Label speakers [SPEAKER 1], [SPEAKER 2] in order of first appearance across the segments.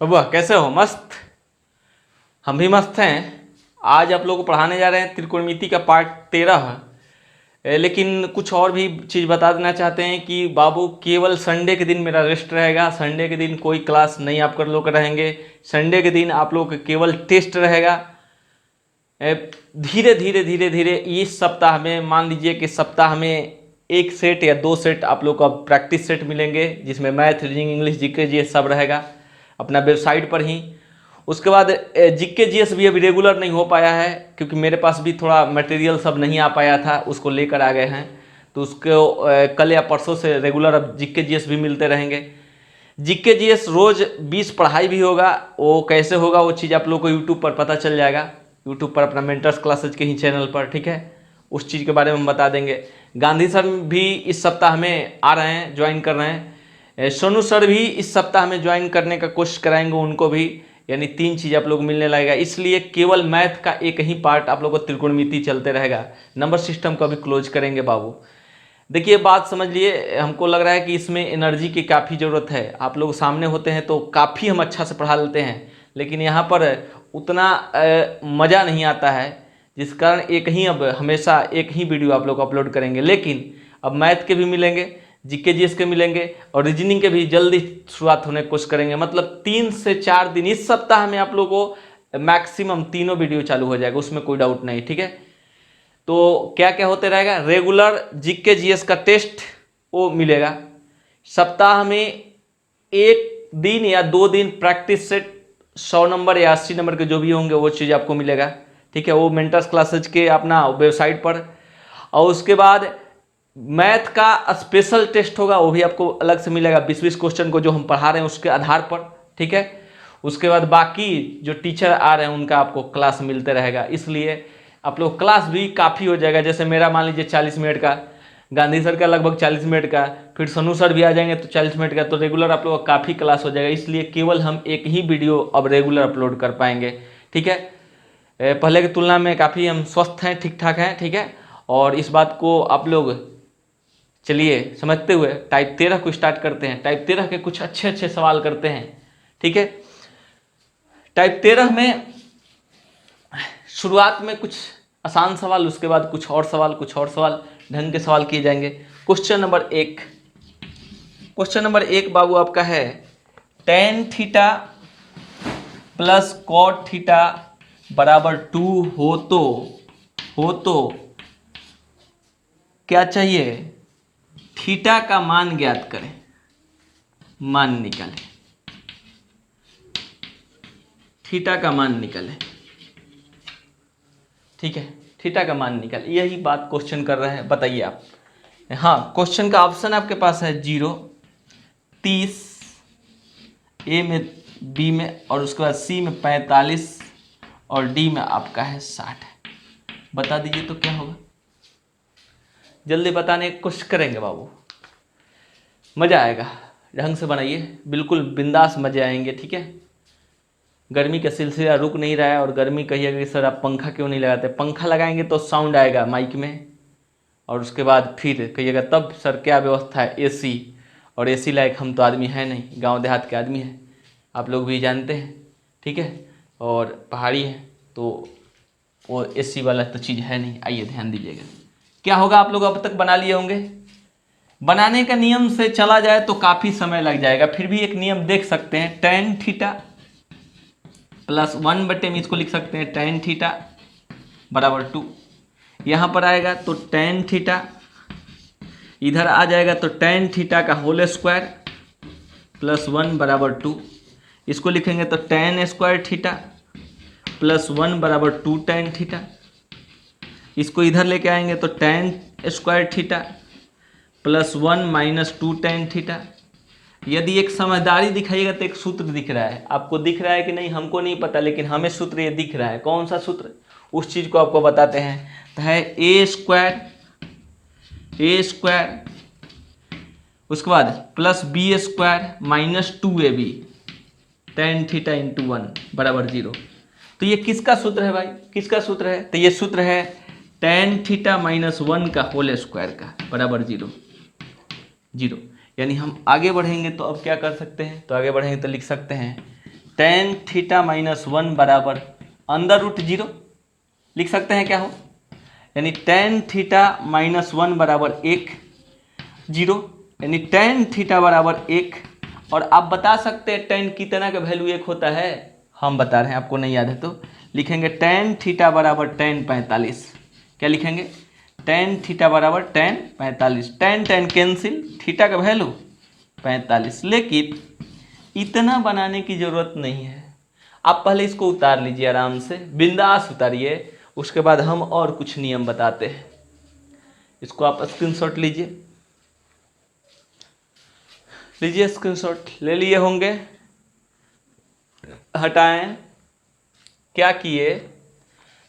[SPEAKER 1] बबुआ कैसे हो? मस्त। हम भी मस्त हैं। आज आप लोगों को पढ़ाने जा रहे हैं त्रिकोणमिति का पार्ट 13। लेकिन कुछ और भी चीज़ बता देना चाहते हैं कि बाबू केवल संडे के दिन मेरा रेस्ट रहेगा। संडे के दिन कोई क्लास नहीं आप कर लोग रहेंगे। संडे के दिन आप लोग केवल टेस्ट रहेगा। धीरे धीरे धीरे धीरे इस सप्ताह में मान लीजिए कि सप्ताह में एक सेट या दो सेट आप लोग को प्रैक्टिस सेट मिलेंगे, जिसमें math, reasoning, English, GK, GS सब रहेगा अपना वेबसाइट पर ही। उसके बाद जीके जीएस भी अभी रेगुलर नहीं हो पाया है, क्योंकि मेरे पास भी थोड़ा मटेरियल सब नहीं आ पाया था, उसको लेकर आ गए हैं। तो उसको कल या परसों से रेगुलर अब जीके जीएस भी मिलते रहेंगे। जीके जीएस रोज़ 20 पढ़ाई भी होगा। वो कैसे होगा वो चीज़ आप लोग को यूट्यूब पर पता चल जाएगा, यूट्यूब पर अपना मेंटर्स क्लासेज के ही चैनल पर, ठीक है। उस चीज़ के बारे में हम बता देंगे। गांधी सर भी इस सप्ताह में आ रहे हैं, ज्वाइन कर रहे हैं। सोनू सर भी इस सप्ताह में ज्वाइन करने का कोशिश कराएंगे उनको भी। यानी 3 चीज़ आप लोग को मिलने लगेगा। इसलिए केवल मैथ का एक ही पार्ट आप लोग को त्रिकोणमिति चलते रहेगा। नंबर सिस्टम को अभी क्लोज करेंगे बाबू। देखिए बात समझ लिए, हमको लग रहा है कि इसमें एनर्जी की काफ़ी ज़रूरत है। आप लोग सामने होते हैं तो काफ़ी हम अच्छा से पढ़ा लेते हैं, लेकिन यहाँ पर उतना मज़ा नहीं आता है, जिस कारण एक ही अब हमेशा एक ही वीडियो आप लोग अपलोड करेंगे। लेकिन अब मैथ के भी मिलेंगे, जीके जीएस के मिलेंगे, और रीजनिंग के भी जल्दी शुरुआत होने की कोशिश करेंगे। मतलब 3 से 4 दिन इस सप्ताह में आप लोग को मैक्सिमम तीनों वीडियो चालू हो जाएगा, उसमें कोई डाउट नहीं, ठीक है। तो क्या क्या होते रहेगा, रेगुलर जीके जीएस का टेस्ट वो मिलेगा। सप्ताह में एक दिन या 2 दिन प्रैक्टिस सेट 100 नंबर या 80 नंबर के जो भी होंगे वो चीज़ आपको मिलेगा, ठीक है। वो मेंटर्स क्लासेज के अपना वेबसाइट पर। और उसके बाद मैथ का स्पेशल टेस्ट होगा, वो भी आपको अलग से मिलेगा। 20-20 क्वेश्चन को जो हम पढ़ा रहे हैं उसके आधार पर, ठीक है। उसके बाद बाकी जो टीचर आ रहे हैं उनका आपको क्लास मिलते रहेगा। इसलिए आप लोग क्लास भी काफ़ी हो जाएगा। जैसे मेरा मान लीजिए 40 मिनट का, गांधी सर का लगभग 40 मिनट का, फिर सोनू सर भी आ जाएंगे तो 40 मिनट का। तो रेगुलर आप लोगों का काफ़ी क्लास हो जाएगा। इसलिए केवल हम एक ही वीडियो अब रेगुलर अपलोड कर पाएंगे, ठीक है। पहले की तुलना में काफ़ी हम स्वस्थ हैं, ठीक ठाक हैं, ठीक है। और इस बात को आप लोग चलिए समझते हुए टाइप 13 को स्टार्ट करते हैं। टाइप 13 के कुछ अच्छे अच्छे सवाल करते हैं, ठीक है। टाइप 13 में शुरुआत में कुछ आसान सवाल, उसके बाद कुछ और सवाल, कुछ और सवाल ढंग के सवाल किए जाएंगे। क्वेश्चन नंबर 1 बाबू आपका है, tan theta plus cot theta बराबर 2 हो तो क्या चाहिए? थीटा का मान ज्ञात करें, मान निकालें, थीटा का मान निकालें, ठीक है। थीटा का मान निकाल, यही बात क्वेश्चन कर रहे हैं, बताइए आप। हाँ, क्वेश्चन का ऑप्शन आपके पास है 0, 30, ए में, बी में, और उसके बाद सी में 45, और डी में आपका है 60। बता दीजिए तो क्या होगा? जल्दी बताने की कोशिश करेंगे बाबू, मज़ा आएगा। ढंग से बनाइए, बिल्कुल बिंदास मजे आएंगे, ठीक है। गर्मी का सिलसिला रुक नहीं रहा है, और गर्मी कहिएगा कि सर आप पंखा क्यों नहीं लगाते? पंखा लगाएंगे तो साउंड आएगा माइक में, और उसके बाद फिर कहिएगा तब सर क्या व्यवस्था है एसी, और एसी लायक हम तो आदमी है नहीं, गांव देहात के आदमी हैं, आप लोग भी जानते हैं, ठीक है। और पहाड़ी है तो वो एसी वाला तो चीज़ है नहीं। आइए ध्यान दीजिएगा क्या होगा। आप लोग अब तक बना लिए होंगे। बनाने का नियम से चला जाए तो काफ़ी समय लग जाएगा, फिर भी एक नियम देख सकते हैं। tan थीटा प्लस 1 में इसको लिख सकते हैं, tan थीटा बराबर 2। यहाँ पर आएगा तो tan थीटा, इधर आ जाएगा तो tan थीटा का होल स्क्वायर प्लस 1 बराबर 2। इसको लिखेंगे तो tan स्क्वायर थीटा प्लस 1 बराबर 2 tan थीटा। इसको इधर लेके आएंगे तो tan square theta plus 1 minus 2 tan theta. यदि एक समझदारी दिखाइएगा तो एक सूत्र दिख रहा है, आपको दिख रहा है कि नहीं हमको नहीं पता, लेकिन हमें सूत्र ये दिख रहा है। कौन सा सूत्र? उस चीज़ को आपको बताते हैं। तो है ए स्क्वायर, उसके बाद plus B square minus 2ab tan theta into 1 बराबर 0। तो ये किसका सूत्र है भाई? किसका सूत्र है? तो ये सूत्र है tan थीटा माइनस 1 का होल स्क्वायर का बराबर 0। यानी हम आगे बढ़ेंगे तो अब क्या कर सकते हैं? तो आगे बढ़ेंगे तो लिख सकते हैं tan थीटा -1 बराबर √0 लिख सकते हैं क्या हो, यानी tan थीटा -1 बराबर 1, 0, यानी tan थीटा बराबर 1। और आप बता सकते हैं tan कितना का वैल्यू 1 होता है, हम बता रहे हैं, आपको नहीं याद है तो लिखेंगे tan थीटा बराबर tan 45। क्या लिखेंगे, tan थीटा बराबर tan 45, tan कैंसिल, थीटा का वैल्यू 45। लेकिन इतना बनाने की ज़रूरत नहीं है, आप पहले इसको उतार लीजिए, आराम से बिंदास उतारिए, उसके बाद हम और कुछ नियम बताते हैं। इसको आप स्क्रीनशॉट लीजिए, स्क्रीनशॉट ले लिए होंगे। हटाएं, क्या किए,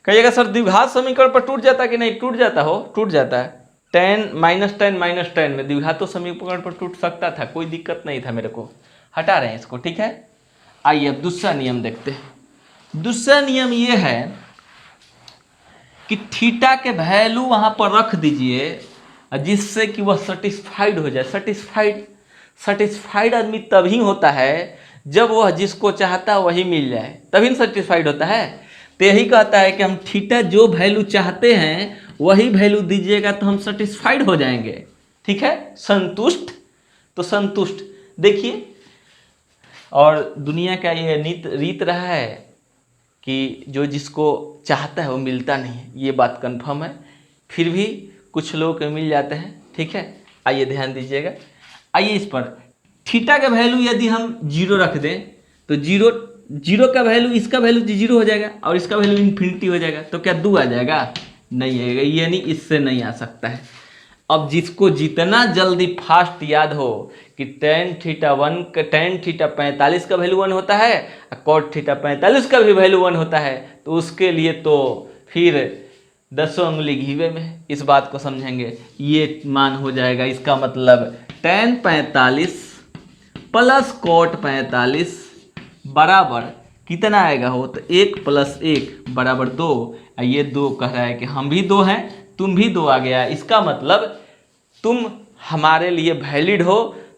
[SPEAKER 1] कहिएगा सर द्विघात समीकरण पर टूट जाता कि नहीं, टूट जाता हो, टूट जाता है। tan -tan में द्विघात समीकरण पर टूट सकता था, कोई दिक्कत नहीं था मेरे को। हटा रहे हैं इसको, ठीक है। आइए अब दूसरा नियम देखते हैं। दूसरा नियम ये है कि थीटा के वैल्यू वहां पर रख दीजिए जिससे कि वह सेटिस्फाइड हो जाए। सेटिस्फाइड आदमी तभी होता है जब वह जिसको चाहता है वही मिल जाए, तभी सेटिस्फाइड होता है। तो यही कहता है कि हम थीटा जो वैल्यू चाहते हैं वही वैल्यू दीजिएगा तो हम सेटिस्फाइड हो जाएंगे, ठीक है, संतुष्ट। तो संतुष्ट देखिए, और दुनिया का ये रीत रहा है कि जो जिसको चाहता है वो मिलता नहीं है, ये बात कंफर्म है। फिर भी कुछ लोगों को मिल जाते हैं, ठीक है। आइए ध्यान दीजिएगा, आइए इस पर थीटा का वैल्यू यदि हम 0 रख दें तो जीरो का वैल्यू, इसका वैल्यू 0 हो जाएगा और इसका वैल्यू इन्फिनिटी हो जाएगा, तो क्या 2 आ जाएगा, नहीं आएगा, यानी इससे नहीं आ सकता है। अब जिसको जितना जल्दी फास्ट याद हो कि tan थीटा 45 का वैल्यू 1 होता है और cot थीटा 45 का भी वैल्यू 1 होता है, तो उसके लिए तो फिर 10 उंगली घीवे में इस बात को समझेंगे, ये मान हो जाएगा। इसका मतलब tan 45 प्लस cot 45 बराबर कितना आएगा हो, तो 1 + 1 बराबर 2। ये 2 कह रहा है कि हम भी 2 हैं, तुम भी 2 आ गया। इसका मतलब तुम हमारे लिए वैलिड हो,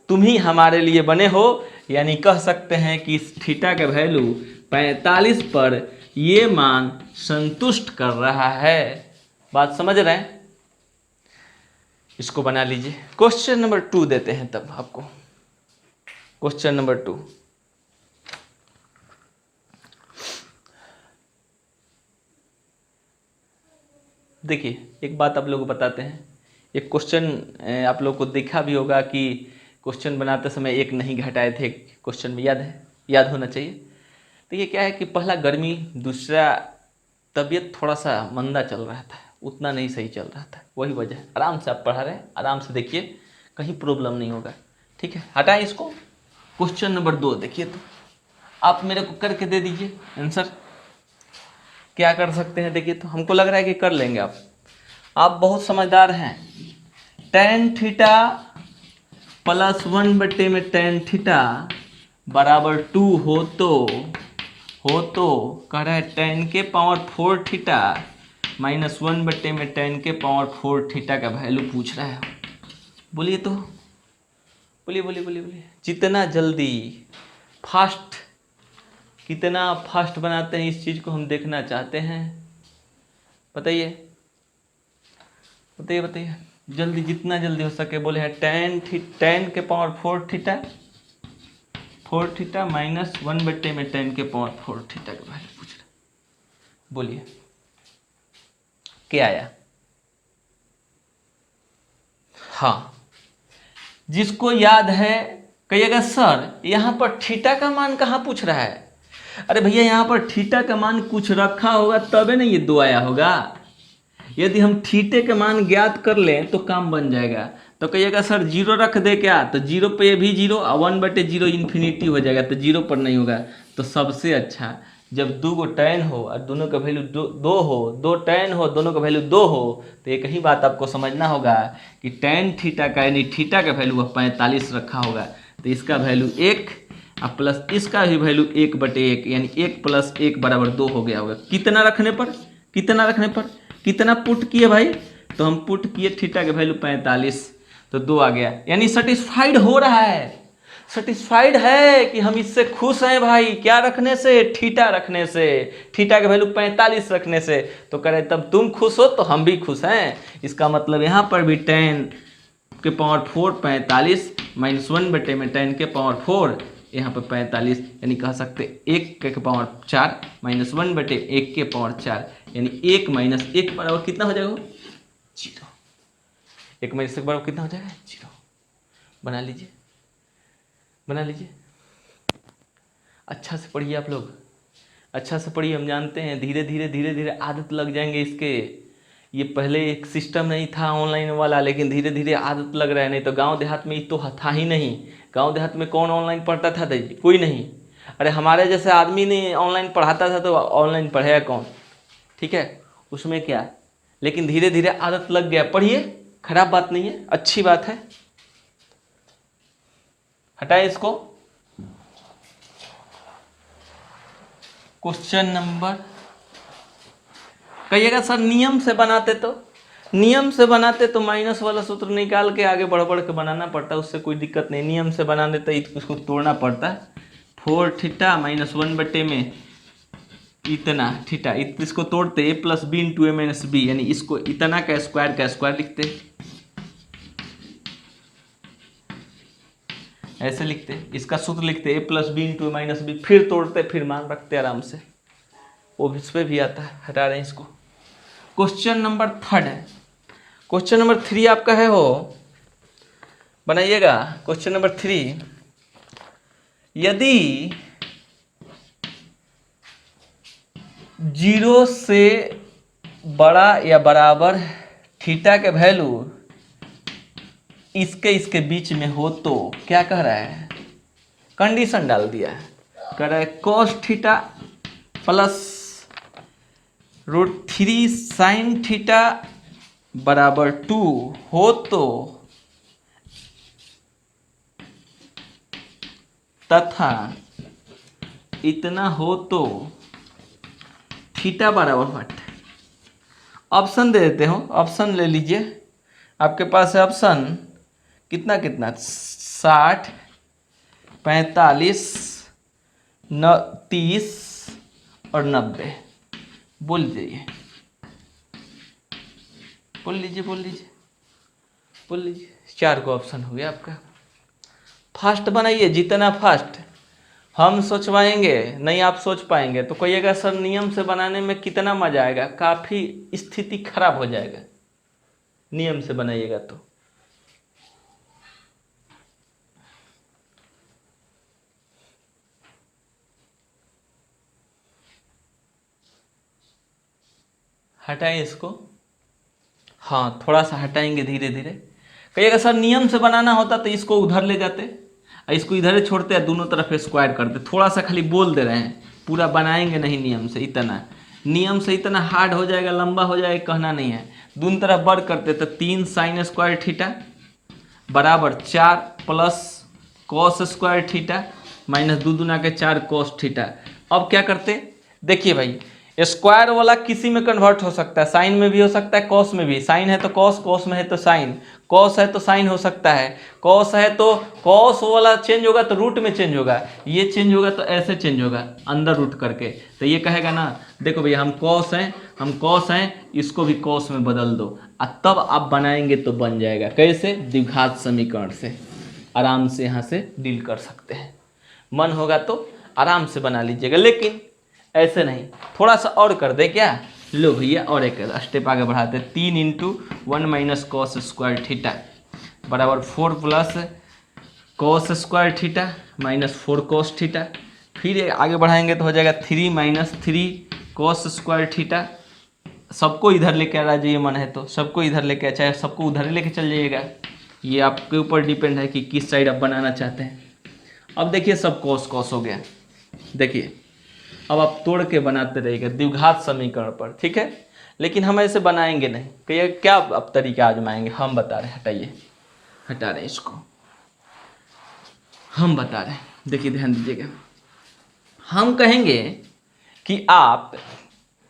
[SPEAKER 1] तुम ही हमारे लिए बने हो, यानी कह सकते हैं कि इस थीटा का वैल्यू 45 पर ये मान संतुष्ट कर रहा है। बात समझ रहे हैं, इसको बना लीजिए। क्वेश्चन नंबर 2 देते हैं तब आपको। क्वेश्चन नंबर 2, देखिए एक बात आप लोगों को बताते हैं। एक क्वेश्चन आप लोग को देखा भी होगा कि क्वेश्चन बनाते समय एक नहीं घटाए थे क्वेश्चन में, याद है, याद होना चाहिए। तो ये क्या है कि पहला गर्मी, दूसरा तबीयत थोड़ा सा मंदा चल रहा था, उतना नहीं सही चल रहा था, वही वजह है। आराम से आप पढ़ा रहे हैं, आराम से देखिए, कहीं प्रॉब्लम नहीं होगा, ठीक है। हटाएं इसको। क्वेश्चन नंबर 2 देखिए, तो आप मेरे को करके दे दीजिए आंसर। क्या कर सकते हैं देखिए, तो हमको लग रहा है कि कर लेंगे आप बहुत समझदार हैं। tan थीटा + 1 में tan थीटा बराबर 2 हो तो कह रहा है tan के पावर 4 थीटा -1 में tan के पावर 4 थीटा का वैल्यू पूछ रहा है। बोलिए तो, बोलिए, जितना जल्दी फास्ट, कितना फास्ट बनाते हैं इस चीज़ को हम देखना चाहते हैं। बताइए जल्दी, जितना जल्दी हो सके। बोले हैं tan के पावर 4 थीटा -1 में tan के पावर 4 थीटा का वैल्यू पूछ रहा। बोलिए क्या आया। हाँ, जिसको याद है कहिएगा सर यहाँ पर थीटा का मान कहाँ पूछ रहा है। अरे भैया यहाँ पर थीटा का मान कुछ रखा होगा तबे ना ये 2 आया होगा। यदि हम थीटे के मान ज्ञात कर लें तो काम बन जाएगा। तो कहिएगा सर 0 रख दे क्या, तो 0 पे भी 0 और 1/0 इन्फिनिटी हो जाएगा, तो 0 पर नहीं होगा। तो सबसे अच्छा जब 2 गो tan हो और दोनों का वैल्यू 2 हो, 2 tan हो, दोनों का वैल्यू 2 हो, तो एक ही बात आपको समझना होगा कि tan थीटा का यानी थीटा का वैल्यू 45 रखा होगा, तो इसका वैल्यू 1 और प्लस इसका भी वैल्यू 1/1 यानी 1 + 1 बराबर 2 हो गया होगा। कितना रखने पर कितना पुट किए भाई, तो हम पुट किए थीटा का वैल्यू 45, तो 2 आ गया, यानी सेटिस्फाइड हो रहा है। सेटिस्फाइड है कि हम इससे खुश हैं भाई, क्या रखने से, थीटा रखने से, थीटा का वैल्यू 45 रखने से। तो कह रहे तब तुम खुश हो तो हम भी खुश हैं। इसका मतलब यहाँ पर भी 10 के पावर 4 45 -1 बटे में 10 के पावर 4 यहाँ पर 45, यानी कह सकते 1 के पावर 4 -1 बटे 1 के पावर 4, यानी 1 - 1 बराबर कितना हो जाएगा, 0। 1 - 1 बराबर कितना हो जाएगा, 0। बना लीजिए, बना लीजिए। अच्छा से पढ़िए आप लोग, अच्छा से पढ़िए। हम जानते हैं धीरे धीरे धीरे धीरे आदत लग जाएंगे इसके। ये पहले एक सिस्टम नहीं था ऑनलाइन वाला, लेकिन धीरे धीरे आदत लग रहा है। नहीं तो गांव देहात में तो था ही नहीं। गांव देहात में कौन ऑनलाइन पढ़ता था दादी, कोई नहीं। अरे हमारे जैसे आदमी ने ऑनलाइन पढ़ाता था तो ऑनलाइन पढ़ेगा कौन, ठीक है, उसमें क्या। लेकिन धीरे धीरे आदत लग गया। पढ़िए, खराब बात नहीं है, अच्छी बात है। हटाए इसको। क्वेश्चन नंबर, कहिएगा सर नियम से बनाते तो, नियम से बनाते तो माइनस वाला सूत्र निकाल के आगे बढ़ बढ़ के बनाना पड़ता है, उससे कोई दिक्कत नहीं। नियम से बना देते इसको तोड़ना पड़ता है। 4 थीटा -1 बटे में इतना थीटा, इसको तोड़ते a + b × a - b, यानी इसको इतना का स्क्वायर लिखते, ऐसे लिखते। इसका सूत्र लिखते a + b × a - b, फिर तोड़ते, फिर मान रखते आराम से। वो इस पे भी आता है, हटा रहे हैं इसको। क्वेश्चन नंबर 3 है। क्वेश्चन नंबर 3 आपका है, हो बनाइएगा। क्वेश्चन नंबर 3, यदि 0 से बड़ा या बराबर थीटा के वैल्यू इसके बीच में हो तो क्या कह रहा है, कंडीशन डाल दिया है। कह रहा है cos theta plus √3 sin theta बराबर 2 हो तो, तथा इतना हो तो थीटा बराबर व्हाट। ऑप्शन दे देते हो, ऑप्शन ले लीजिए। आपके पास है ऑप्शन कितना कितना, 60 45 30 और 90। बोल लीजिए, बोल लीजिए, बोल लीजिए, बोल लीजिए। 4 को ऑप्शन हो गया आपका। फास्ट बनाइए, जितना फास्ट हम सोचवाएंगे नहीं आप सोच पाएंगे। तो कहिएगा सर नियम से बनाने में कितना मजा आएगा, काफ़ी स्थिति खराब हो जाएगा नियम से बनाइएगा तो। हटाएं इसको, हाँ थोड़ा सा हटाएंगे धीरे धीरे। कहिएगा सर नियम से बनाना होता तो इसको उधर ले जाते, इसको इधर छोड़ते हैं, दोनों तरफ स्क्वायर करते। थोड़ा सा खाली बोल दे रहे हैं, पूरा बनाएंगे नहीं नियम से। इतना नियम से इतना हार्ड हो जाएगा, लंबा हो जाएगा, कहना नहीं है। दोनों तरफ वर्ग करते तो 3 sin स्क्वायर थीटा बराबर 4 plus cos square theta minus 2 दूना के 4 cos थीटा। अब क्या करते, देखिए भाई स्क्वायर वाला किसी में कन्वर्ट हो सकता है, साइन में भी हो सकता है, कॉस में भी। साइन है तो कॉस, कॉस में है तो साइन, कॉस है तो साइन हो सकता है, कॉस है तो कॉस वाला चेंज होगा तो रूट में चेंज होगा, ये चेंज होगा तो ऐसे चेंज होगा अंदर रूट करके। तो ये कहेगा ना देखो भैया हम कॉस हैं, हम कॉस हैं, इसको भी कॉस में बदल दो, और तब आप बनाएंगे तो बन जाएगा। कैसे, द्विघात समीकरण से आराम से यहाँ से डील कर सकते हैं। मन होगा तो आराम से बना लीजिएगा, लेकिन ऐसे नहीं। थोड़ा सा और कर दे क्या, लो भैया और एक स्टेप आगे बढ़ाते हैं। 3 × 1 - cos स्क्वायर थीटा बराबर 4 plus cos square theta minus 4 cos theta. फिर आगे बढ़ाएंगे तो हो जाएगा 3 - 3 cos स्क्वायर थीटा। सबको इधर लेके आ जाइए, मन है तो सबको इधर लेके, चाहे सबको उधर लेके चल जाइएगा, ये आपके ऊपर डिपेंड है कि किस साइड आप बनाना चाहते हैं। अब देखिए सब cos cos हो गया। देखिए अब आप तोड़ के बनाते रहिएगा द्विघात समीकरण पर, ठीक है। लेकिन हम ऐसे बनाएंगे नहीं, कहिए क्या अब तरीका आजमाएंगे, हम बता रहे हैं। हटाइए, हटा रहे हैं इसको, हम बता रहे हैं। देखिए ध्यान दीजिएगा, हम कहेंगे कि आप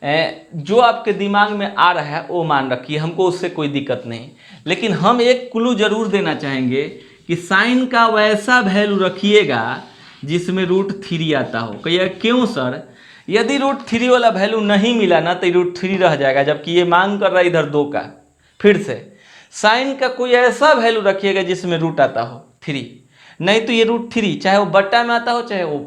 [SPEAKER 1] जो आपके दिमाग में आ रहा है वो मान रखिए, हमको उससे कोई दिक्कत नहीं। लेकिन हम एक क्लू जरूर देना चाहेंगे कि साइन का वैसा वैल्यू रखिएगा जिसमें √3 आता हो। कहिए क्यों सर? यदि √3 वाला वैल्यू नहीं मिला ना तो √3 रह जाएगा, जबकि ये मांग कर रहा है इधर 2 का। फिर से साइन का कोई ऐसा वैल्यू रखिएगा जिसमें रूट आता हो 3, नहीं तो ये √3 चाहे वो बट्टा में आता हो, चाहे वो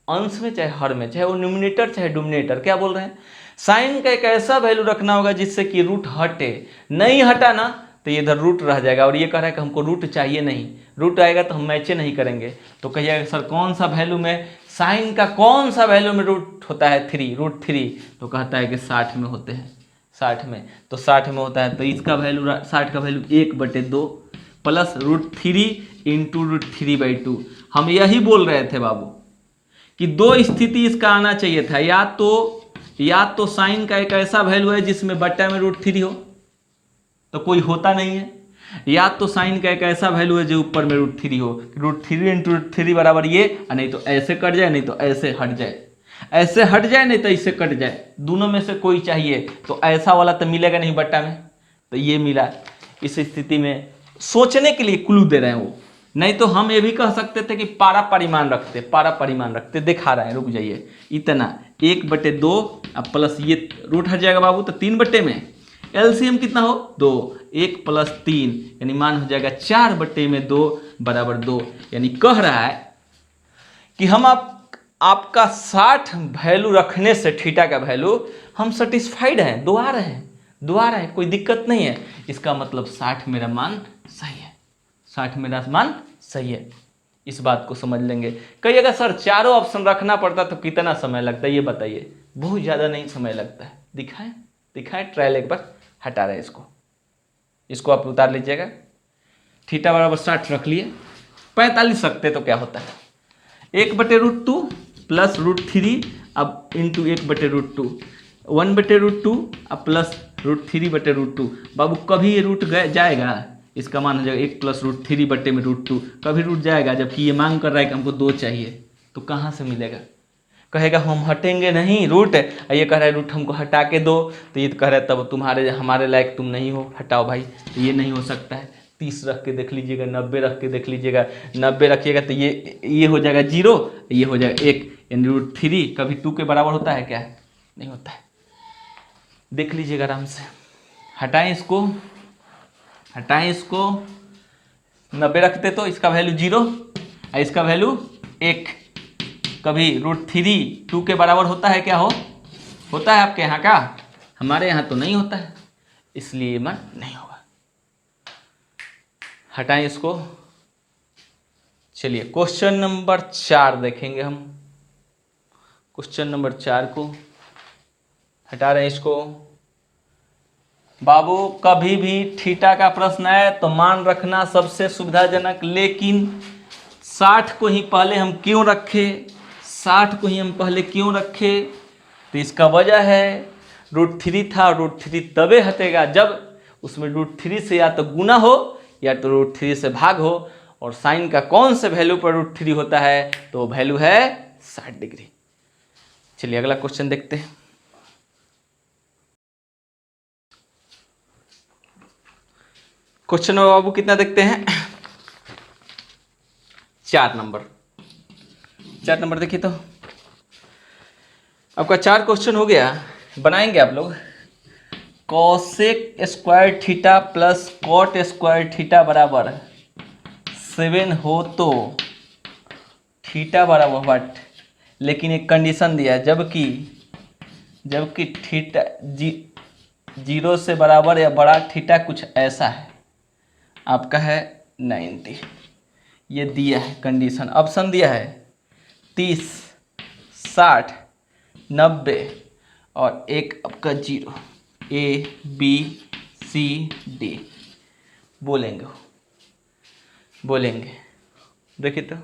[SPEAKER 1] अंश में, चाहे हर में, चाहे वो न्यूमिनेटर चाहे डोमिनेटर। क्या बोल रहे हैं? साइन का एक ऐसा वैल्यू रखना होगा जिससे कि रूट हटे, नहीं हटा ना तो ये इधर रूट रह जाएगा। और ये कह रहा है कि हमको रूट चाहिए नहीं, रूट आएगा तो हम मैचे नहीं करेंगे। तो कहिएगा सर कौन सा वैल्यू में, साइन का कौन सा वैल्यू में रूट होता है 3, √3? तो कहता है कि 60 में होते हैं, 60 में। तो 60 में होता है तो इसका वैल्यू 60 का वैल्यू 1/2 प्लस √3 इंटू √3/2। हम यही बोल रहे थे बाबू कि 2 स्थिति इसका आना चाहिए था, या तो साइन का एक ऐसा वैल्यू है जिसमें बट्टा में √3 हो, तो कोई होता नहीं है, या तो साइन का एक ऐसा वैल्यू है जो ऊपर में √3 हो, √3 इंटू √3 बराबर ये, नहीं तो ऐसे कट जाए, नहीं तो ऐसे हट जाए, ऐसे हट जाए नहीं तो इससे कट जाए, दोनों में से कोई चाहिए। तो ऐसा वाला तो मिलेगा नहीं बट्टा में, तो ये मिला। इस स्थिति में सोचने के लिए क्लू दे रहे हैं वो, नहीं तो हम ये भी कह सकते थे कि पारा परिमाण रखते, दिखा रहे हैं, रुक जाइए। इतना 1/2 अब प्लस ये रूट हट जाएगा बाबू, तो 3 में एलसीएम कितना हो 2, 1 + 3 यानी मान हो जाएगा 4/2 बराबर 2। यानी कह रहा है कि हम आपका 60 वैल्यू रखने से थीटा का वैल्यू हम सेटिस्फाइड हैं, दुआ रहे हैं, कोई दिक्कत नहीं है। इसका मतलब 60 मेरा मान सही है, 60 मेरा मान सही है। इस बात को समझ लेंगे। कहिएगा सर चारों ऑप्शन रखना पड़ता तो कितना समय लगता है, ये बताइए। बहुत ज़्यादा नहीं समय लगता है। दिखाएं ट्रायल एक बार। हटा रहे इसको आप उतार लीजिएगा। थीटा बराबर 60 रख लिए, 45 रखते तो क्या होता है, 1/√2 प्लस √3 अब इंटू 1/√2, 1/√2 अब प्लस √3/√2। बाबू कभी ये रूट जाएगा, इसका मान हो जाएगा 1 + √3/√2। कभी रूट जाएगा, जबकि ये मांग कर रहा है कि हमको 2 चाहिए, तो कहाँ से मिलेगा? कहेगा हम हटेंगे नहीं रूट, ये कह रहा है रूट हमको हटा के दो, तो ये कह रहा है तब हमारे लायक तुम नहीं हो, हटाओ भाई। तो ये नहीं हो सकता है। 30 रख के देख लीजिएगा, 90 रख के देख लीजिएगा। 90 रखिएगा तो ये हो जाएगा 0, ये हो जाएगा 1, यानी √3 कभी 2 के बराबर होता है क्या? नहीं होता है। देख लीजिएगा आराम से। हटाएं इसको, 90 रखते तो इसका वैल्यू 0 और इसका वैल्यू 1। कभी √3 2 के बराबर होता है क्या? होता है आपके यहाँ का? हमारे यहाँ तो नहीं होता है, इसलिए मान नहीं होगा। हटाएं इसको। चलिए क्वेश्चन नंबर 4 देखेंगे हम। क्वेश्चन नंबर 4 को हटा रहे हैं इसको। बाबू कभी भी थीटा का प्रश्न है तो मान रखना सबसे सुविधाजनक, लेकिन 60 को ही पहले हम क्यों रखे? तो इसका वजह है √3 था, √3 तबे हटेगा जब उसमें √3 से या तो गुना हो या तो √3 से भाग हो। और साइन का कौन से वैल्यू पर √3 होता है? तो वैल्यू है 60 डिग्री। चलिए अगला क्वेश्चन देखते हैं। क्वेश्चन नंबर बाबू कितना देखते हैं? 4 नंबर देखिए। तो आपका 4 क्वेश्चन हो गया। बनाएंगे आप लोग। cosec² थीटा प्लस cot² बराबर 7 हो तो थीटा बराबर व्हाट? लेकिन एक कंडीशन दिया है, जबकि थीटा 0 से बराबर या बड़ा थीटा कुछ ऐसा है, आपका है 90। ये दिया है कंडीशन, ऑप्शन दिया है 30, 60, 90 और एक आपका 0। A B C D बोलेंगे। देखिए तो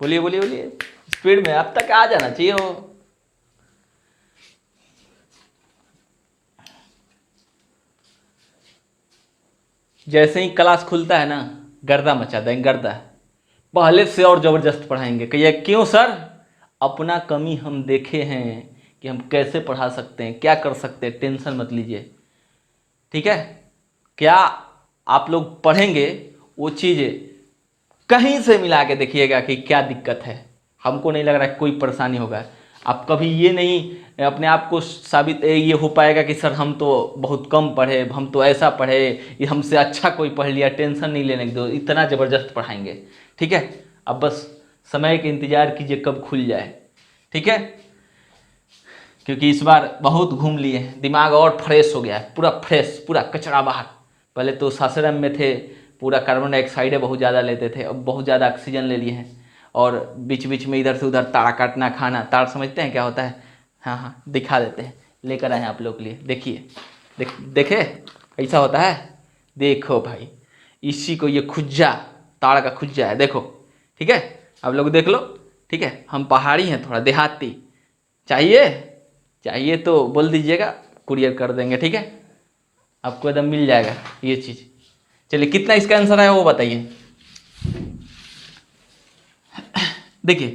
[SPEAKER 1] बोलिए स्पीड में, अब तक आ जाना चाहिए हो। जैसे ही क्लास खुलता है ना, गर्दा मचा देंगे, गर्दा। पहले से और ज़बरदस्त पढ़ाएंगे। कहिए क्यों सर? अपना कमी हम देखे हैं कि हम कैसे पढ़ा सकते हैं, क्या कर सकते हैं। टेंशन मत लीजिए, ठीक है? क्या आप लोग पढ़ेंगे वो चीज़ कहीं से मिला के देखिएगा कि क्या दिक्कत है। हमको नहीं लग रहा है कोई परेशानी होगा। आप कभी ये नहीं अपने आप को साबित ये हो पाएगा कि सर हम तो बहुत कम पढ़े, हम तो ऐसा पढ़े, ये हमसे अच्छा कोई पढ़ लिया, टेंशन नहीं लेने दो, इतना ज़बरदस्त पढ़ाएंगे। ठीक है, अब बस समय के इंतज़ार कीजिए कब खुल जाए। ठीक है, क्योंकि इस बार बहुत घूम लिए हैं, दिमाग और फ्रेश हो गया है, पूरा फ्रेश, पूरा कचरा बाहर। पहले तो सासाराम में थे, पूरा कार्बन डाइऑक्साइड बहुत ज़्यादा लेते थे, अब बहुत ज़्यादा ऑक्सीजन ले लिए हैं। और बीच बीच में इधर से उधर ताड़ काटना, खाना। ताड़ समझते हैं क्या होता है? हाँ हाँ, दिखा देते हैं, लेकर आए हैं आप लोग के लिए। देखिए, देखे ऐसा होता है। देखो भाई, इसी को ये खुज्जा, ताड़ का खुज्जा है, देखो। ठीक है, आप लोग देख लो। ठीक है, हम पहाड़ी हैं, थोड़ा देहाती। चाहिए तो बोल दीजिएगा, कुरियर कर देंगे। ठीक है, आपको एकदम मिल जाएगा ये चीज़। चलिए, कितना इसका आंसर है वो बताइए। देखिए,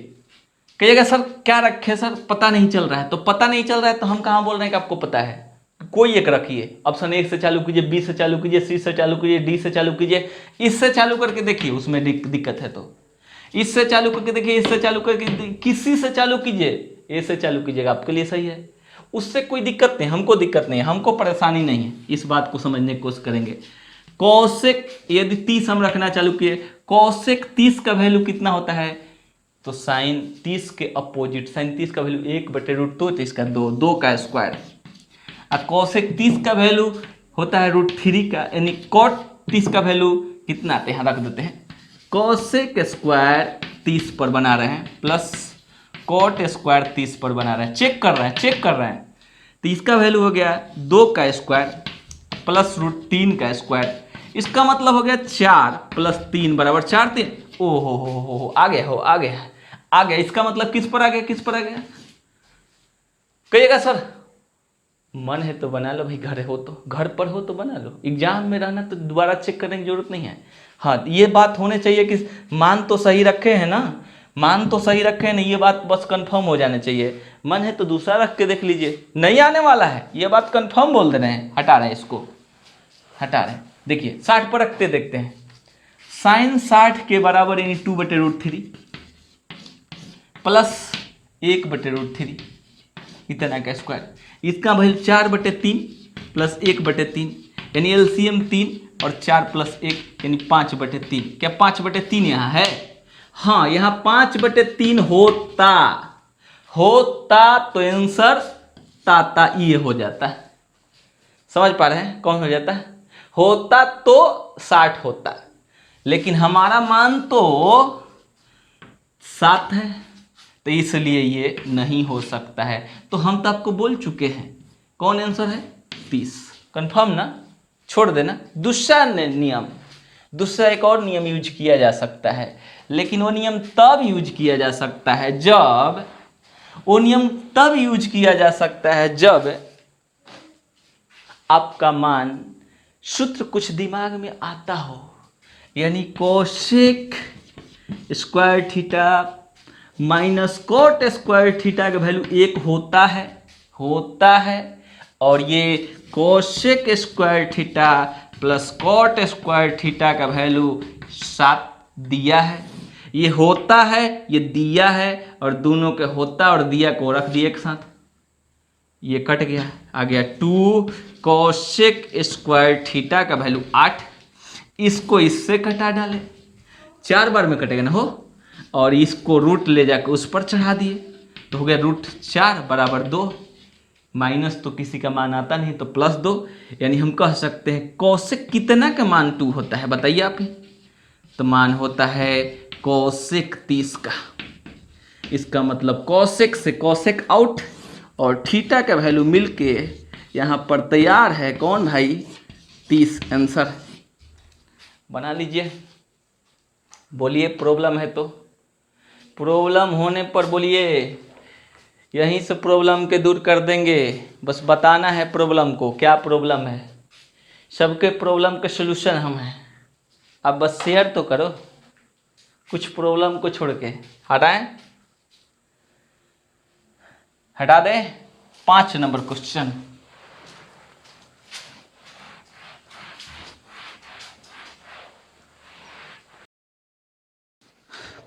[SPEAKER 1] कहिएगा सर क्या रखे सर, पता नहीं चल रहा है। तो पता नहीं चल रहा है तो हम कहाँ बोल रहे हैं कि आपको पता है? कोई एक रखिए, ऑप्शन ए से चालू कीजिए, बी से चालू कीजिए, सी से चालू कीजिए, डी से चालू कीजिए। इससे चालू करके देखिए, उसमें दिक्कत है तो इससे चालू करके देखिए, इससे चालू करके, किसी से चालू कीजिए, ए से चालू कीजिएगा, आपके लिए सही है। उससे कोई दिक्कत नहीं, हमको दिक्कत नहीं है, हमको परेशानी नहीं है। इस बात को समझने की कोशिश करेंगे। कौशिक यदि 30 हम रखना चालू किए, कौशिक 30 का वैल्यू कितना होता है? तो साइन 30 के अपोजिट, साइन 30 का वैल्यू 1/√2, तो इसका 2 का स्क्वायर। और कौशिक 30 का वैल्यू होता है √3 का, यानी कॉट 30 का वैल्यू कितना आते हैं, रख देते हैं। कौशिक स्क्वायर 30 पर बना रहे हैं, प्लस कॉट स्क्वायर 30 पर बना रहे हैं। चेक कर रहे हैं। तो इसका वैल्यू हो गया 2 का स्क्वायर प्लस √3 का स्क्वायर। इसका मतलब हो गया 4 + 3 = 4 3। ओहो हो, आ गया। इसका मतलब किस पर आ गया? कहिएगा सर मन है तो बना लो भाई, घर पर हो तो बना लो। एग्जाम में रहना तो दोबारा चेक करने की जरूरत नहीं है। हाँ, ये बात होने चाहिए कि मान तो सही रखे हैं ना, ये बात बस कंफर्म हो जाने चाहिए। मन है तो दूसरा रख के देख लीजिए, नहीं आने वाला है, ये बात कंफर्म बोल दे रहे हैं। हटा रहे हैं इसको, देखिए 60 पर रखते देखते हैं। साइन 60 के बराबर यानी 2/√3 प्लस 1/√3, इतना का स्क्वायर। इसका वैल्यू 4/3 प्लस 1/3, यानी एलसीएम 3 और 4 + 1 यानी 5/3। क्या 5/3 यहाँ है? हाँ, यहाँ 5/3 होता तो आंसर ताता ये हो जाता है। समझ पा रहे हैं? कौन हो जाता है? होता तो 60 होता, लेकिन हमारा मान तो 7 है, तो इसलिए ये नहीं हो सकता है। तो हम तो आपको बोल चुके हैं कौन आंसर है, 30। कंफर्म ना? छोड़ देना। दूसरा एक और नियम यूज किया जा सकता है, लेकिन वो नियम तब यूज किया जा सकता है जब आपका मान सूत्र कुछ दिमाग में आता हो। यानी cosec square theta minus cot square theta का वैल्यू 1 होता है, और ये cosec square theta plus cot square theta का वैल्यू 7 दिया है। ये होता है, ये दिया है, और दोनों के होता और दिया को रख दिए एक साथ, ये कट गया, आ गया 2 कौशिक स्क्वायर थीटा का वैल्यू 8। इसको इससे कटा डाले, 4 बार में कटेगा ना हो, और इसको रूट ले जाकर उस पर चढ़ा दिए, तो हो गया √4 = 2। माइनस तो किसी का मान आता नहीं, तो +2, यानी हम कह सकते हैं कौशिक कितना का मान 2 होता है, बताइए आप ही। तो मान होता है कौशिक 30 का। इसका मतलब कौशिक से कौशिक आउट, और थीटा का वैल्यू मिलके यहाँ पर तैयार है कौन भाई, 30 आंसर। बना लीजिए। बोलिए प्रॉब्लम है तो, प्रॉब्लम होने पर बोलिए, यहीं से प्रॉब्लम के दूर कर देंगे। बस बताना है प्रॉब्लम को, क्या प्रॉब्लम है। सबके प्रॉब्लम के सलूशन हम हैं। अब बस शेयर तो करो, कुछ प्रॉब्लम को छोड़ के। हटा दें। 5 नंबर क्वेश्चन,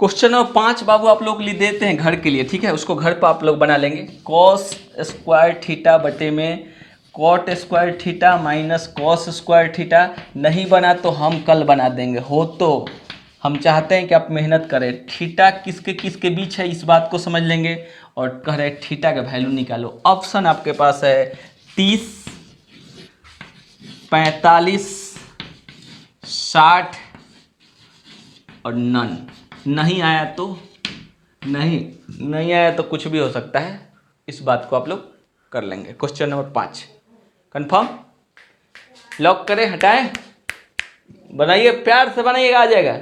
[SPEAKER 1] क्वेश्चन नंबर 5 बाबू आप लोग लिए देते हैं घर के लिए, ठीक है, उसको घर पर आप लोग बना लेंगे। कॉस स्क्वायर थीटा बटे में cot square theta minus cos square theta नहीं बना तो हम कल बना देंगे। हो तो हम चाहते हैं कि आप मेहनत करें। थीटा किसके बीच है इस बात को समझ लेंगे और कह रहे थीटा का वैल्यू निकालो। ऑप्शन आपके पास है 30, 45, 60 और नन। नहीं आया तो नहीं आया तो कुछ भी हो सकता है, इस बात को आप लोग कर लेंगे। क्वेश्चन नंबर 5 कंफर्म, लॉक करें, हटाएं, बनाइए, प्यार से बनाइएगा, आ जाएगा।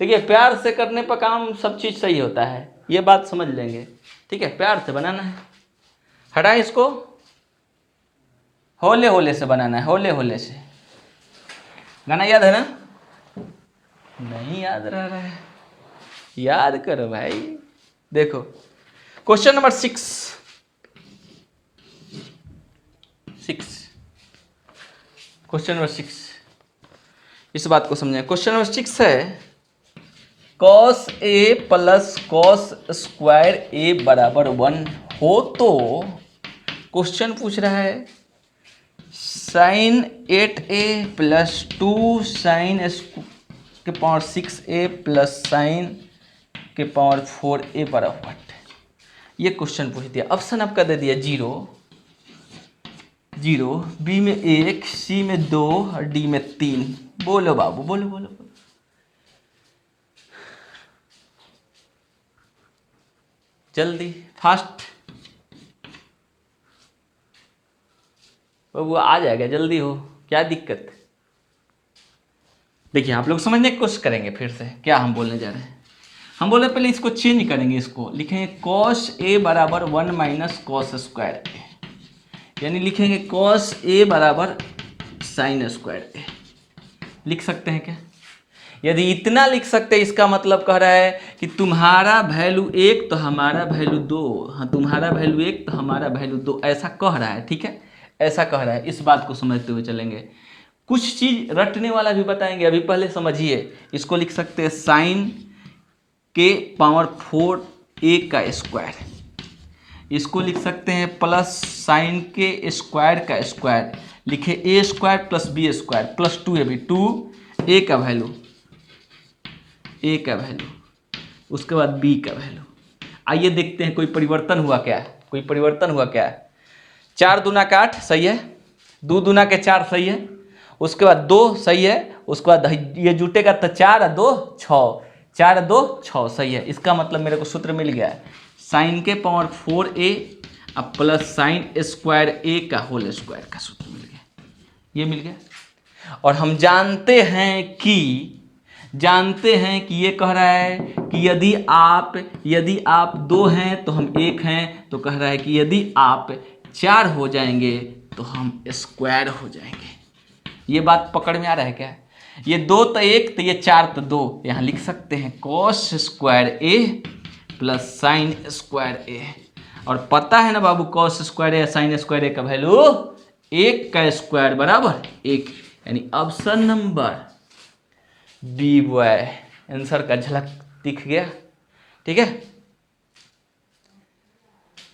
[SPEAKER 1] देखिए प्यार से करने पर काम सब चीज़ सही होता है, ये बात समझ लेंगे, ठीक है, प्यार से बनाना है। हटाएं इसको, होले होले से बनाना है, होले होले से। गाना याद है ना? नहीं याद रह रहा है, याद करो भाई। देखो क्वेश्चन नंबर 6 क्वेश्चन नंबर 6, इस बात को समझें। क्वेश्चन नंबर 6 है cos A plus cos square ए बराबर 1 हो तो क्वेश्चन पूछ रहा है साइन 8a प्लस 2 साइन के पावर 6a प्लस साइन के पावर 4a बराबर व्हाट। ये क्वेश्चन पूछ दिया। ऑप्शन आपका दे दिया 0 0, बी में 1, सी में 2 और डी में 3। बोलो बाबू, बोलो बोलो बोलो। जल्दी, फास्ट बाबू, आ जाएगा, जल्दी हो, क्या दिक्कत। देखिए आप लोग समझने की कोशिश करेंगे। फिर से क्या हम बोलने जा रहे हैं, हम बोले पहले इसको चेंज करेंगे, इसको लिखेंगे कॉस ए बराबर 1 माइनस कॉस स्क्वायर ए, यानी लिखेंगे कॉस ए बराबर साइन स्क्वायर ए। लिख सकते हैं क्या? यदि इतना लिख सकते हैं इसका मतलब कह रहा है कि तुम्हारा वैल्यू 1 तो हमारा वैल्यू 2, हाँ तुम्हारा वैल्यू 1 तो हमारा वैल्यू 2, ऐसा कह रहा है, ठीक है, ऐसा कह रहा है। इस बात को समझते हुए चलेंगे। कुछ चीज़ रटने वाला भी बताएंगे, अभी पहले समझिए। इसको लिख सकते हैं साइन के पावर 4a का स्क्वायर, इसको लिख सकते हैं प्लस साइन के स्क्वायर का स्क्वायर, लिखे A square plus B square plus 2ab, 2a का वैल्यू, ए का वैल्यू, उसके बाद बी का वैल्यू। आइए देखते हैं कोई परिवर्तन हुआ क्या है, कोई परिवर्तन हुआ क्या है। 4 दूना का 8 सही है, 2 दूना के 4 सही है, उसके बाद 2 सही है, उसके बाद ये जुटेगा तो 4 और 2 6, 4 और 2 6 सही है। इसका मतलब मेरे को सूत्र मिल गया है, साइन के पावर 4a अब प्लस साइन स्क्वायर ए का होल स्क्वायर का सूत्र मिल गया, ये मिल गया। और हम जानते हैं कि ये कह रहा है कि यदि आप 2 हैं तो हम 1 हैं, तो कह रहा है कि यदि आप 4 हो जाएंगे तो हम स्क्वायर हो जाएंगे। ये बात पकड़ में आ रहा है क्या? ये 2 तो 1 तो ये 4 तो 2, यहाँ लिख सकते हैं cos square A plus sine square A. और पता है ना बाबू cos square A sine square A का वैल्यू 1 का स्क्वायर बराबर 1, यानी option number B boy answer का झलक दिख गया, ठीक है।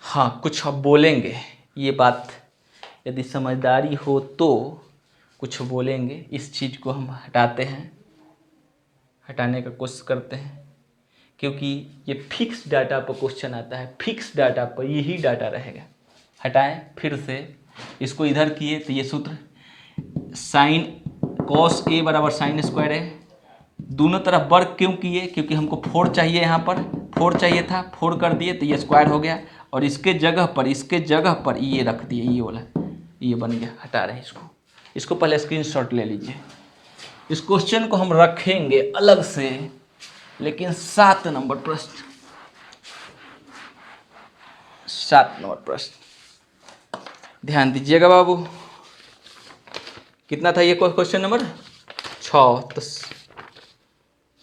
[SPEAKER 1] हाँ कुछ अब बोलेंगे, ये बात यदि समझदारी हो तो कुछ बोलेंगे। इस चीज़ को हम हटाने का कोशिश करते हैं, क्योंकि ये फिक्स डाटा पर क्वेश्चन आता है, फिक्स डाटा पर यही डाटा रहेगा। हटाएं फिर से, इसको इधर किए तो ये सूत्र साइन कॉस ए बराबर साइन स्क्वायर है, दोनों तरफ वर्ग क्यों किए? क्योंकि हमको 4 चाहिए, यहाँ पर 4 चाहिए था, 4 कर दिए तो ये स्क्वायर हो गया, और इसके जगह पर ये रख दिए, ये वाला ये बन गया। हटा रहे हैं इसको पहले स्क्रीनशॉट ले लीजिए। इस क्वेश्चन को हम रखेंगे अलग से, लेकिन 7 नंबर प्रश्न, 7 नंबर प्रश्न ध्यान दीजिएगा बाबू। कितना था ये question number 6,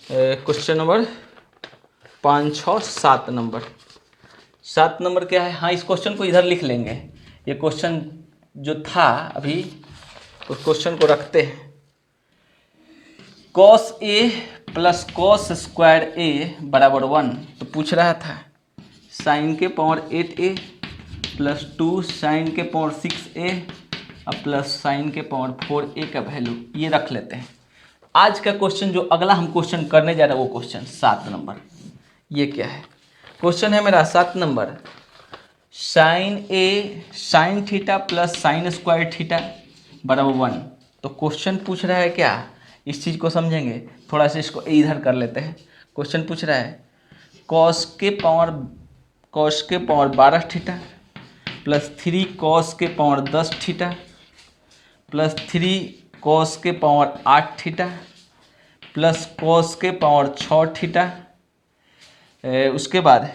[SPEAKER 1] question number 5 6 7 number, 7 number क्या है? हाँ इस क्वेश्चन को इधर लिख लेंगे। ये क्वेश्चन जो था अभी, उस क्वेश्चन को रखते हैं। Cos A plus cos square ए बराबर 1। तो पूछ रहा था साइन के पावर 8a प्लस 2 साइन के पावर 6a और प्लस साइन के पावर 4a का वैल्यू ये रख लेते हैं। आज का क्वेश्चन जो अगला हम क्वेश्चन करने जा रहे हैं वो क्वेश्चन 7 नंबर। ये क्या है? क्वेश्चन है मेरा 7 number, sine theta plus sine square theta बराबर 1। तो क्वेश्चन पूछ रहा है क्या, इस चीज़ को समझेंगे, थोड़ा सा इसको इधर कर लेते हैं। क्वेश्चन पूछ रहा है कॉस के पावर 12 थीटा प्लस 3 कॉस के पावर 10 थीटा प्लस 3 कॉस के पावर 8 थीटा प्लस कॉस के पावर 6 थीटा, उसके बाद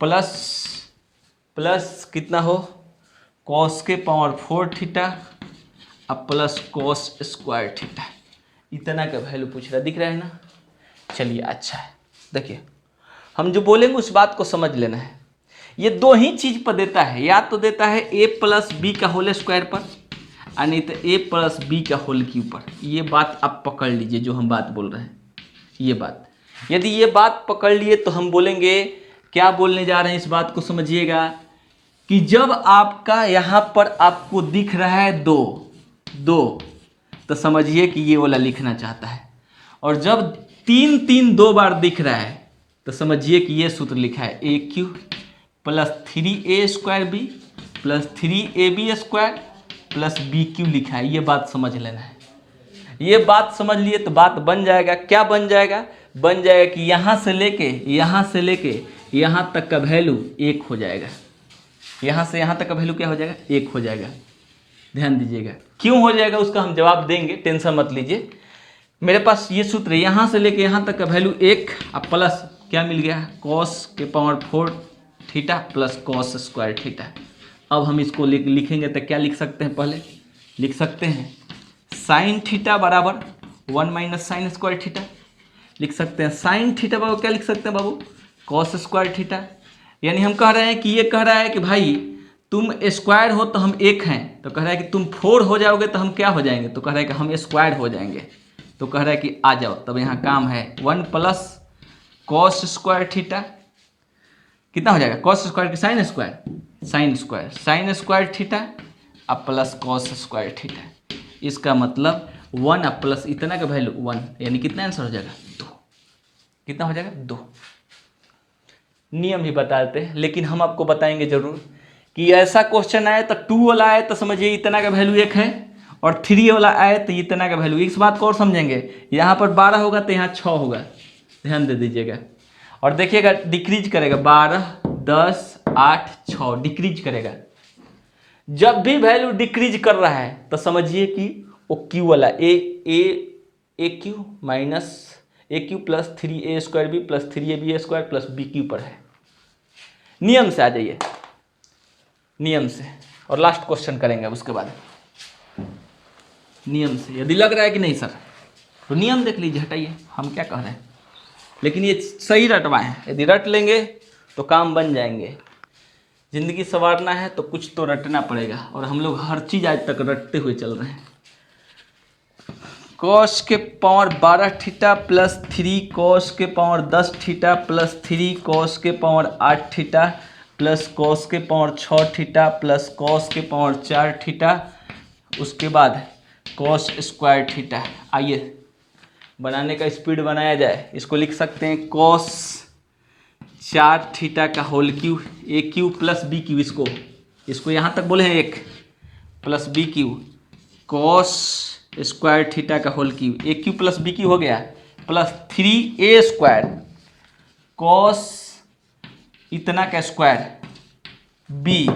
[SPEAKER 1] प्लस कितना हो कॉस के पावर 4 थीटा अब प्लस कॉस स्क्वायर थीटा। इतना का वैल्यू पूछ रहा है, दिख रहा है ना? चलिए अच्छा है, देखिए हम जो बोलेंगे उस बात को समझ लेना है। ये दो ही चीज़ पर देता है, या तो देता है a प्लस बी का होल स्क्वायर पर और नहीं तो a प्लस बी का होल क्यूब पर। ये बात आप पकड़ लीजिए जो हम बात बोल रहे हैं, ये बात। यदि ये बात पकड़ लिए तो हम बोलेंगे, क्या बोलने जा रहे हैं इस बात को समझिएगा, कि जब आपका यहाँ पर आपको दिख रहा है दो तो समझिए कि ये वाला लिखना चाहता है, और जब 3 2 बार दिख रहा है तो समझिए कि ये सूत्र लिखा है A cube plus 3a square B plus 3ab square plus B cube लिखा है। ये बात समझ लेना है। ये बात समझ लिए तो बात बन जाएगा। क्या बन जाएगा? बन जाएगा कि यहाँ से लेके यहाँ तक का वैल्यू 1 हो जाएगा। यहाँ से यहाँ तक का वैल्यू क्या हो जाएगा? 1 हो जाएगा। ध्यान दीजिएगा क्यों हो जाएगा उसका हम जवाब देंगे, टेंशन मत लीजिए। मेरे पास ये सूत्र है, यहाँ से लेके यहाँ तक का वैल्यू 1 अब प्लस क्या मिल गया, कॉस के power 4 theta plus cos square theta. अब हम इसको लिखेंगे तो क्या लिख सकते हैं? पहले लिख सकते हैं साइन थीटा बराबर 1 माइनस साइन स्क्वायर थीटा। लिख सकते हैं साइन थीटा बराबर क्या लिख सकते हैं बाबू? Cos square theta. यानी हम कह रहे हैं कि ये कह रहा है कि भाई तुम स्क्वायर हो तो हम 1 हैं, तो कह रहा है कि तुम 4 हो जाओगे तो हम क्या हो जाएंगे? तो कह रहा है कि हम स्क्वायर हो जाएंगे। तो कह रहा है कि आ जाओ, तब यहाँ काम है 1 प्लस कॉस स्क्वायर थीटा कितना हो जाएगा? कॉस स्क्वायर की साइन स्क्वायर थीटा अब प्लस कॉस स्क्वायर थीटा। इसका मतलब 1 अब प्लस इतना का वैल्यू 1, यानी कितना आंसर हो जाएगा? 2। कितना हो जाएगा? 2। नियम ही बताते हैं, लेकिन हम आपको बताएंगे जरूर कि ऐसा क्वेश्चन आए तो 2 वाला आए तो समझिए इतना का वैल्यू 1 है, और 3 वाला आए तो इतना का वैल्यू। इस बात को और समझेंगे, यहाँ पर 12 होगा तो यहाँ 6 होगा। ध्यान दे दीजिएगा और देखिएगा डिक्रीज करेगा, 12 10 8 6 डिक्रीज करेगा। जब भी वैल्यू डिक्रीज कर रहा है तो समझिए कि वो क्यू वाला A cube minus A cube plus 3a square B plus 3ab square plus B cube पर है। नियम से आ जाइए, नियम से, और लास्ट क्वेश्चन करेंगे उसके बाद नियम से। यदि लग रहा है कि नहीं सर तो नियम देख लीजिए, हटाइए, हम क्या कह रहे हैं, लेकिन ये सही रटवाएं। यदि रट लेंगे तो काम बन जाएंगे। जिंदगी संवारना है तो कुछ तो रटना पड़ेगा, और हम लोग हर चीज़ आज तक रटते हुए चल रहे हैं। कॉस के पावर 12 थीटा प्लस 3 कॉस के पावर 10 थीटा प्लस 3 कॉस के पावर 8 थीटा प्लस कॉस के पावर 6 थीटा प्लस कॉस के पावर 4 थीटा, उसके बाद कॉस स्क्वायर थीटा। आइए बनाने का स्पीड बनाया जाए। इसको लिख सकते हैं कॉस 4 थीटा का whole cube, A cube plus B cube. इसको यहाँ तक बोले हैं 1 plus B cube cos square theta का whole cube, A cube plus B cube हो गया, प्लस 3a स्क्वायर कॉस इतना का स्क्वायर बी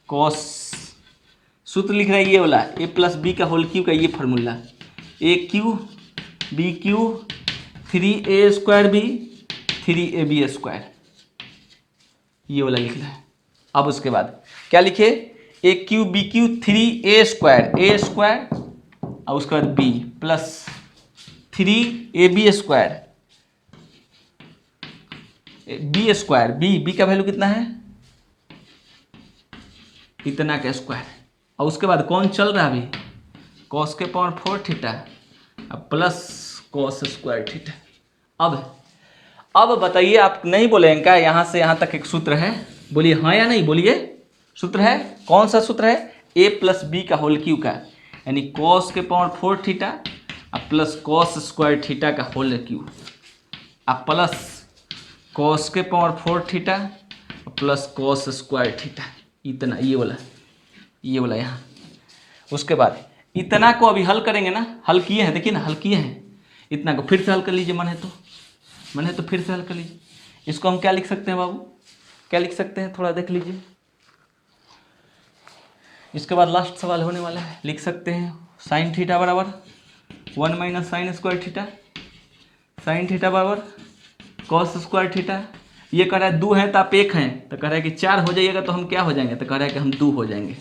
[SPEAKER 1] कॉस, सूत्र लिख रहा है ये वाला ए प्लस बी का होल क्यू का ये formula, A cube B cube 3a square B 3ab square, ये वाला लिखना है। अब उसके बाद क्या लिखे? A cube B cube 3a square A square और उसके बाद B plus 3ab square B square, B का वैल्यू कितना है? इतना का स्क्वायर, और उसके बाद कौन चल रहा है अभी? कॉस के पावर 4 थीटा अब प्लस कॉस स्क्वायर थीटा। अब बताइए, आप नहीं बोलेंगे क्या यहाँ से यहाँ तक एक सूत्र है? बोलिए हाँ या नहीं, बोलिए। सूत्र है, कौन सा सूत्र है? a प्लस बी का होल क्यू का, यानी कॉस के power 4 theta plus cos square theta का होल क्यू, अब प्लस कॉस के power 4 theta plus cos square theta, इतना ये वाला यहाँ। उसके बाद इतना को अभी हल करेंगे ना, हल किए हैं, देखिए ना हल किए हैं, इतना को फिर से हल कर लीजिए, मन है तो फिर से हल कर लीजिए। इसको हम क्या लिख सकते हैं बाबू, क्या लिख सकते हैं, थोड़ा देख लीजिए। इसके बाद लास्ट सवाल होने वाला है, लिख सकते हैं साइन थीटा बराबर 1 minus sine square theta, sine theta बराबर कॉस स्क्वायर थीटा। ये कह रहा है 2 हैं तो आप 1 हैं, तो कह रहा है कि 4 हो जाइएगा तो हम क्या हो जाएंगे, तो कह रहा है कि हम 2 हो जाएंगे,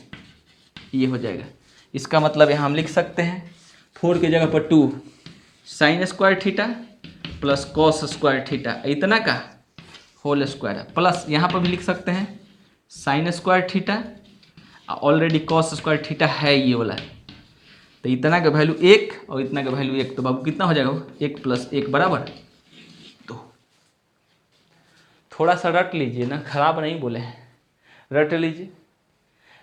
[SPEAKER 1] ये हो जाएगा। इसका मतलब यहाँ हम लिख सकते हैं 4 की जगह पर 2 sine square theta plus cos square theta, इतना का होल स्क्वायर, प्लस यहाँ पर भी लिख सकते हैं sine square theta, already cos square theta है ये वाला, तो इतना का वैल्यू 1 और इतना का वैल्यू 1, तो बाबू कितना हो जाएगा, 1 प्लस 1 बराबर 2। थोड़ा सा रट लीजिए ना, खराब नहीं बोले हैं, रट लीजिए।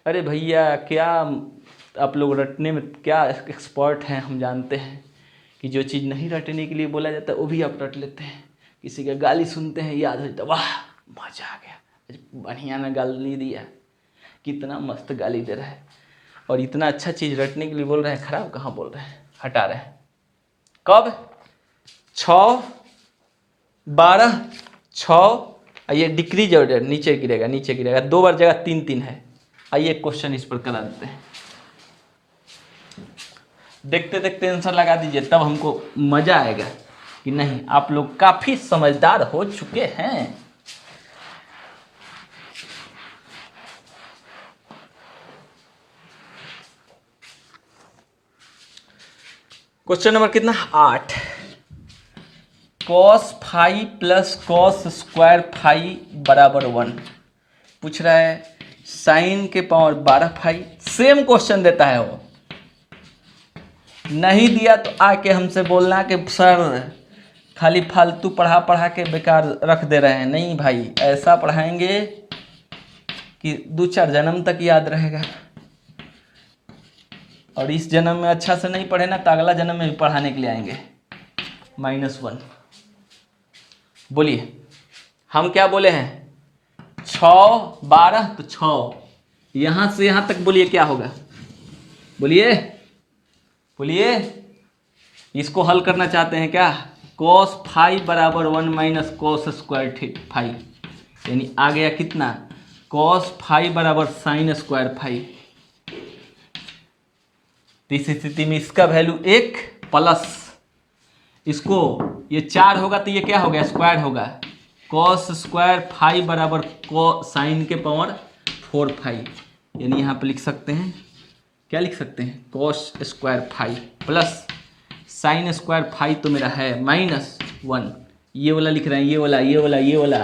[SPEAKER 1] अरे भैया क्या आप लोग रटने में क्या एक्सपर्ट हैं, हम जानते हैं कि जो चीज़ नहीं रटने के लिए बोला जाता है वो भी आप रट लेते हैं। किसी का गाली सुनते हैं, याद हो जाता, वाह मजा आ गया, बढ़िया ना गाली दिया, कितना मस्त गाली दे रहा है, और इतना अच्छा चीज़ रटने के लिए बोल रहे हैं, खराब कहाँ बोल रहे हैं, हटा रहे हैं। कब 6 12 6, ये डिक्रीज ऑर्डर नीचे गिरेगा, 2 बार जगह 3 3 है। आइए क्वेश्चन इस पर करा देते हैं, देखते देखते आंसर लगा दीजिए, तब हमको मजा आएगा कि नहीं आप लोग काफी समझदार हो चुके हैं। क्वेश्चन नंबर कितना, 8। Cos phi plus cos square phi बराबर 1 पूछ रहा है, साइन के पावर 12 फाई। सेम क्वेश्चन देता है वो, नहीं दिया तो आके हमसे बोलना कि सर खाली फालतू पढ़ा के बेकार रख दे रहे हैं। नहीं भाई, ऐसा पढ़ाएंगे कि 2-4 जन्म तक याद रहेगा, और इस जन्म में अच्छा से नहीं पढ़े ना तो अगला जन्म में भी पढ़ाने के लिए आएंगे। -1 बोलिए, हम क्या बोले हैं, 6 12 तो 6, यहाँ से यहाँ तक बोलिए क्या होगा, बोलिए इसको हल करना चाहते हैं क्या, cos फाई बराबर 1 माइनस कॉस स्क्वायर फाई, यानी आ गया कितना, cos फाई बराबर साइन स्क्वायर फाई। इस स्थिति में इसका वैल्यू 1 प्लस इसको, ये 4 होगा तो ये क्या हो गया, स्क्वायर होगा, cos स्क्वायर फाई बराबर साइन के पावर 4 फाई, यानी यहाँ पे लिख सकते हैं, क्या लिख सकते हैं, cos square phi plus sine square phi तो मेरा है -1, ये वाला लिख रहे हैं, ये वाला,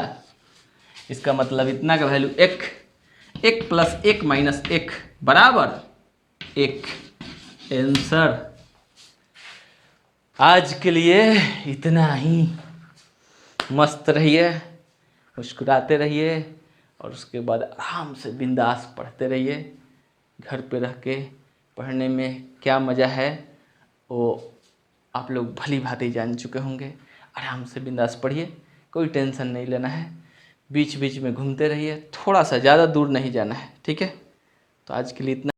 [SPEAKER 1] इसका मतलब इतना का वैल्यू 1 प्लस 1 माइनस 1 बराबर 1। आंसर आज के लिए इतना ही। मस्त रहिए, मुस्कुराते रहिए, और उसके बाद आराम से बिंदास पढ़ते रहिए। घर पे रह के पढ़ने में क्या मज़ा है वो आप लोग भली भांति जान चुके होंगे। आराम से बिंदास पढ़िए, कोई टेंशन नहीं लेना है, बीच बीच में घूमते रहिए, थोड़ा सा ज़्यादा दूर नहीं जाना है, ठीक है। तो आज के लिए इतना।